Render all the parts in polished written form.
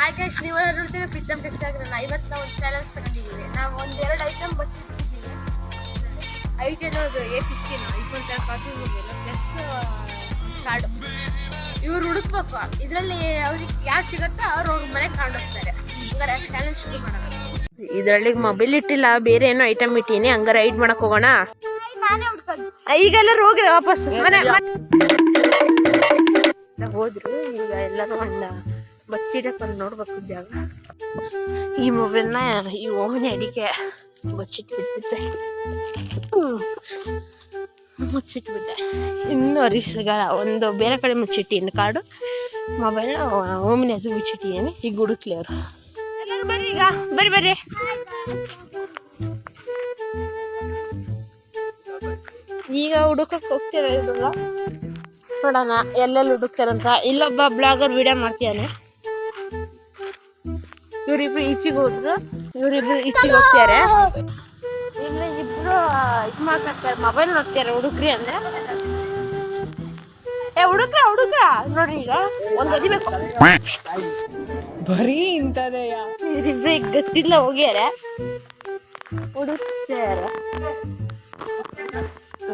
Hi guys, ನೀವು ನೋಡ್ತೀರಾ Preetham text ಆಗಿರೋಣ. ಇವತ್ತು ನಾವು ಒಂದು ಚಾಲೆಂಜ್ ತಗೊಂಡಿದ್ದೀವಿ. ನಾವು ಒಂದೆರಡು ಐಟಮ್ ಬಚ್ಚಿಟ್ಟಿದ್ದೀವಿ. Item A15 iPhone coffee plus card. ಇವ್ರು ಹುಡುಕ್ಬೇಕು. ಇದರಲ್ಲಿ ಅವ್ರಿಗೆ ಯಾರು ಸಿಗುತ್ತೋ ಅವ್ರ ಮನೆಗೆ ತಗೊಂಡೋಗ್ತಾರೆ. ಹಂಗಾರೆ ಚಾಲೆಂಜ್ ಶುರು ಮಾಡೋಣ. ಇದರಲ್ಲಿ ಮೊಬೈಲ್ ಇಟ್ಟಿಲ್ಲ, ಬೇರೆ ಏನೋ ಐಟಮ್ ಇಟ್ಟೀನಿ. ಹಂಗಾರೆ ರೈಡ್ ಮಾಡಕ್ ಹೋಗೋಣ. ಈಗೆಲ್ಲರೂ ಹೋಗ್ರಿ ವಾಪಸ್ ಮನೆ ಹೋದ್ರು. ಈಗ ಎಲ್ಲರೂ ಒಂದ ಬಚ್ಚಿಡಕೊಂಡು ನೋಡ್ಬೇಕು ಜಾಗ. ಈ ಮೊಬೈಲ್ನ ಈ ಓಮನೆ ಅಡಿಕೆ ಮುಚ್ಚಿಟ್ಬಿಟ್ಟೆ. ಇನ್ನೂ ಅರಿಸಗಾಲ ಒಂದು ಬೇರೆ ಕಡೆ ಮುಚ್ಚಿಟ್ಟಿನಿ ಕಾರ್ಡು. ಮೊಬೈಲ್ನ ಓಮನೆ ಅದು ಮುಚ್ಚಿಟ್ಟಿದ್ದೀನಿ. ಈಗ ಹುಡುಕ್ಲಿ ಅವರು ಎಲ್ಲರೂ ಬರ್ರಿ. ಈಗ ಬರ್ರಿ ಈಗ ಹುಡುಕಕ್ಕೆ ಹೋಗ್ತೇವೆ. ಇವ್ರಲ್ಲ ನೋಡೋಣ ಎಲ್ಲೆಲ್ಲಿ ಹುಡುಕ್ತಾರಂತ. ಇಲ್ಲೊಬ್ಬ ಬ್ಲಾಗರ್ ವಿಡಿಯೋ ಮಾಡ್ತೀಯಾನೆ. ಇವರಿಬ್ರು ಈಚೆಗೆ ಹೋದ್ರು, ಇವರಿಬ್ರು ಈಚೆಗೆ ಹೋಗ್ತಾರೆ. ಇಲ್ಲ ಇಬ್ರು ಇದು ಮಾಡ್ತಾರೆ, ಮೊಬೈಲ್ ನೋಡ್ತಾರೆ. ಹುಡುಕ್ರಿ ಅಂದ್ರೆ ಹುಡುಕ್ರ ನೋಡ್ರಿ. ಈಗ ಒಂದ್ ಗದಿ ಬೇಕು ಬರೀ ಇಂತದೆಯ. ಇವರಿಬ್ರು ಈಗ ಗೊತ್ತಿಲ್ಲ ಹೋಗ್ಯಾರ, ಹುಡುಕ್ತಾರ.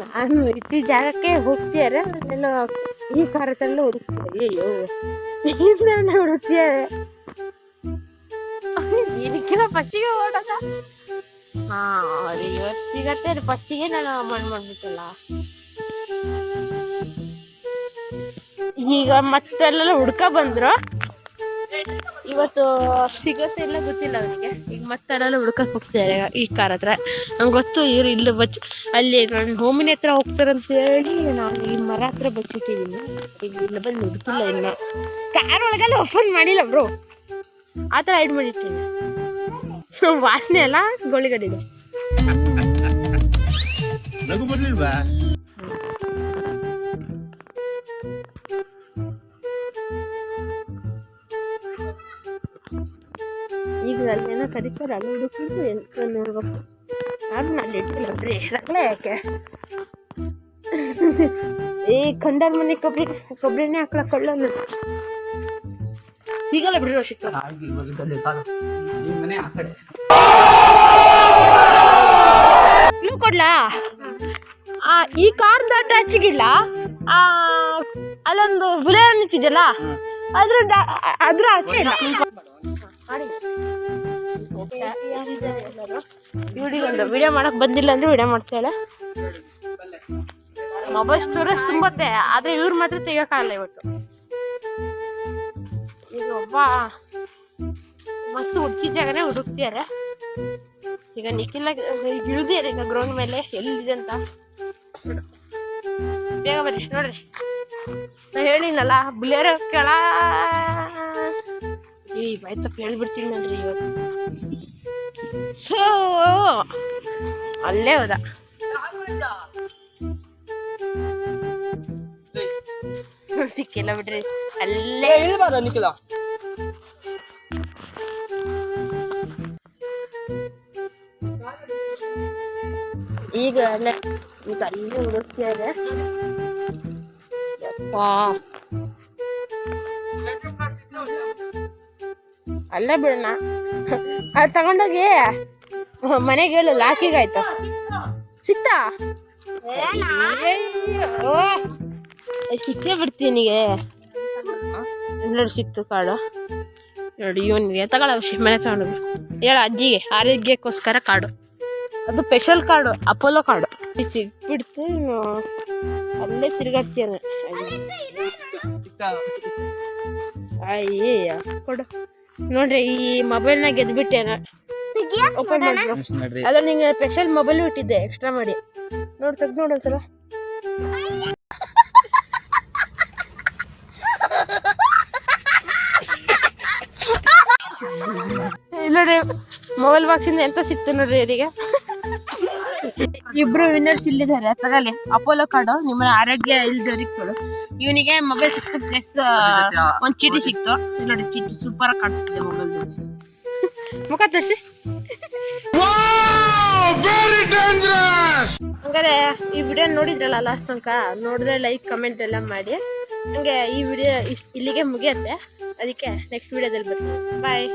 ನಾನು ಇಟ್ಟಿ ಜಾಗಕ್ಕೆ ಹೋಗ್ತಿಯಾರೆ. ನಾನು ಈ ಕಾರತಲ್ಲ ಹುಡುಕ್ತಾರೆ. ಅಯ್ಯೋ ಹುಡುಕ್ತಿಯಾರೆ. ಇದಕ್ಕಿಂತ ಫಸ್ಟಿಗೆ ಓಡೋದ. ಇವತ್ತು ಸಿಗತ್ತೆ. ಫಸ್ಟಿಗೆ ನಾನು ಮಾಡ್ಬಿಟ್ಟಲ್ಲ. ಈಗ ಮತ್ತೆಲ್ಲ ಹುಡ್ಕ ಬಂದ್ರು. ಇವತ್ತು ಸಿಗತ್ತೆ ಇಲ್ಲ ಗೊತ್ತಿಲ್ಲ ಅವನಿಗೆ. ಈಗ ಮತ್ತೆಲ್ಲ ಹುಡ್ಕಕ್ ಹೋಗ್ತಾರೆ ಈ ಕಾರ್ ಹತ್ರ. ನಂಗೆ ಗೊತ್ತು ಇವ್ರು ಇಲ್ಲಿ ಅಲ್ಲಿ ನನ್ನ ಹೋಮಿನ ಹತ್ರ ಹೋಗ್ತಾರಂತ ಹೇಳಿ ನಾನು ಈ ಮರ ಹತ್ರ ಬಚ್ಚಿಟ್ಟಿದ್ದೀನಿ. ಈಗ ಇಲ್ಲ ಬಂದು ಹುಡುಕಿಲ್ಲ. ಇನ್ನು ಕಾರ್ ಒಳಗೆಲ್ಲ ಓಪನ್ ಮಾಡಿಲ್ಲ ಬ್ರೋ, ಆ ಥರ ಹೈಡ್ ಮಾಡಿರ್ತೀನಿ. ವಾಸನೆ ಎಲ್ಲ ಗೋಳಿಗಡಿದೆ. ಈಗ ಅಲ್ಲೇನೋ ಕರಿತಾರೆ, ಅಲ್ಲಿ ಹುಡುಕಿದ್ರು ಎಂತ ನೋಡ್ಬೇಕು. ಅದು ನಾನು ಇಟ್ಟಿಲ್ಲ ಬಿಡ್ರಿ, ರಗಳೆ ಯಾಕೆ. ಈ ಕಂಡರ್ ಮನೆ ಕೊಬ್ಬರಿನೇ ಹಾಕ್ಲ ಕೊಳ್ಳ ಸಿಗಲ್ಲ ಬಿಡ್ರಿ. ಸಿಕ್ಕ ಕ್ಲೂ ಕೊಡ್ಲಾ? ಈ ಕಾರ್ದ ಟಚ್ಗಿಲ್ಲ. ಅಲ್ಲೊಂದು ಬುಲೆರೋ ನಿಂತಿದೆಯಲ್ಲ, ಅದ್ರ ಆಚೆ ಇಲ್ಲ. ಇವಳಿಗೆ ಒಂದು ವಿಡಿಯೋ ಮಾಡಕ್ ಬಂದಿಲ್ಲ ಅಂದ್ರೆ ವಿಡಿಯೋ ಮಾಡ್ತಾಳೆ. ಮೊಬೈಲ್ ಸ್ಟೋರೇಜ್ ತುಂಬತ್ತೆ, ಆದ್ರೆ ಇವ್ರು ಮಾತ್ರ ತೆಗಿಯಕ್ಕಾಗಲ್ಲ ಇವತ್ತು. ಈಗ ಒಬ್ಬ ಮತ್ತು ಹುಡುಕಿದ ಜಾಗನೇ ಹುಡುಕ್ತಿಯಾರೆ. ಈಗ ನಿಖಿಲ ಇಳಿದಿಯಾರ ಈಗ ಗ್ರೌಂಡ್ ಮೇಲೆ ಎಲ್ಲಿದೆ ಅಂತ. ಬೇಗ ಬರ್ರಿ ನೋಡ್ರಿ. ನಾ ಹೇಳಿನಲ್ಲ ಬುಲೆರೋ ಕೆಳ ಈ ಬಾಯ್ತಪ್ಪ ಹೇಳ್ಬಿಡ್ತೀನಿ ನೋಡ್ರಿ ಇವತ್ತು. ಸೊ ಅಲ್ಲೇ ಹೋದ. ಸಿಕ್ಕಿಲ್ಲ ಬಿಡ್ರಿ, ಅಲ್ಲೇ ಈಗ ಅಲ್ಲೇ ಈಗ ಅಲ್ಲೇ ಹುಡುಕ್ತಿಯಾರೆ. ಅಲ್ಲೇ ಬಿಡೋಣ. ಅದು ತಗೊಂಡೋಗಿ ಮನೆಗೆ ಹೇಳು, ಲಾಕಿಗಾಯ್ತು. ಸಿಕ್ತಾ? ಸಿಕ್ಕೇ ಬಿಡ್ತೀನಿ. ನೋಡಿ ಸಿಕ್ತು ಕಾರ್ಡು. ನೋಡಿ ಇವನಿಗೆ ತಗೊಳ ಮನೆ ತಗೊಂಡು ಹೇಳ ಅಜ್ಜಿಗೆ ಆರೋಗ್ಯಕ್ಕೋಸ್ಕರ ಕಾರ್ಡು. ಅದು ಸ್ಪೆಷಲ್ ಕಾರ್ಡು, ಅಪೋಲೋ ಕಾರ್ಡು. ಸಿಕ್ಬಿಡ್ತು. ಅಲ್ಲೇ ತಿರ್ಗಾಡ್ತೇನೆ. ಅಯ್ಯ ಕೊಡು ನೋಡ್ರಿ. ಈ ಮೊಬೈಲ್ನ ಗೆದ್ಬಿಟ್ಟೇನ. ಓಪನ್ ಮಾಡಿ. ಅದ್ರ ನಿಂಗೆ ಸ್ಪೆಷಲ್ ಮೊಬೈಲ್ ಇಟ್ಟಿದ್ದೆ ಎಕ್ಸ್ಟ್ರಾ ಮಾಡಿ. ತೆಗ್ದು ನೋಡು ಒಂದ್ಸಲ. ನೋಡ್ರಿ ಮೊಬೈಲ್ ಬಾಕ್ಸಿಂದ ಎಂತ ಸಿಕ್ತು ನೋಡ್ರಿ ಇವರಿಗೆ. ಇಬ್ರು ವಿನ್ನರ್ಸ್ ಇಲ್ಲಿದ್ದಾರೆ. ತಗೊಳ್ಳಿ ಅಪೋಲೋ ಕಾರ್ಡು. ನಿಮ್ಮ ಆರೋಗ್ಯ ಇಲ್ದವ್ರಿಗೆ ಕೊಡು. ಇವನಿಗೆ ಮೊಬೈಲ್ ಸಿಕ್ತು ಪ್ಲಸ್ ಒಂದ್ ಚೀಟಿ ಸಿಕ್ತು. ನೋಡಿ ಚೀಟಿ ಸೂಪರ್ ಆಗಿ ಕಾಣಿಸ್ತಿದೆ ಮೊಬೈಲ್. ಮುಖ ತೋರಿಸಿ. ಹಂಗಾರೆ ಈ ವಿಡಿಯೋ ನೋಡಿದ್ರಲ್ಲ ಲಾಸ್ಟ್ ತನಕ, ನೋಡಿದ್ರೆ ಲೈಕ್ ಕಮೆಂಟ್ ಎಲ್ಲ ಮಾಡಿ. ಹಂಗೆ ಈ ವಿಡಿಯೋ ಇಲ್ಲಿಗೆ ಮುಗಿಯತ್ತೆ. ಅದಕ್ಕೆ ನೆಕ್ಸ್ಟ್ ವಿಡಿಯೋದಲ್ಲಿ ಬರ್ತೀನಿ. ಬಾಯ್.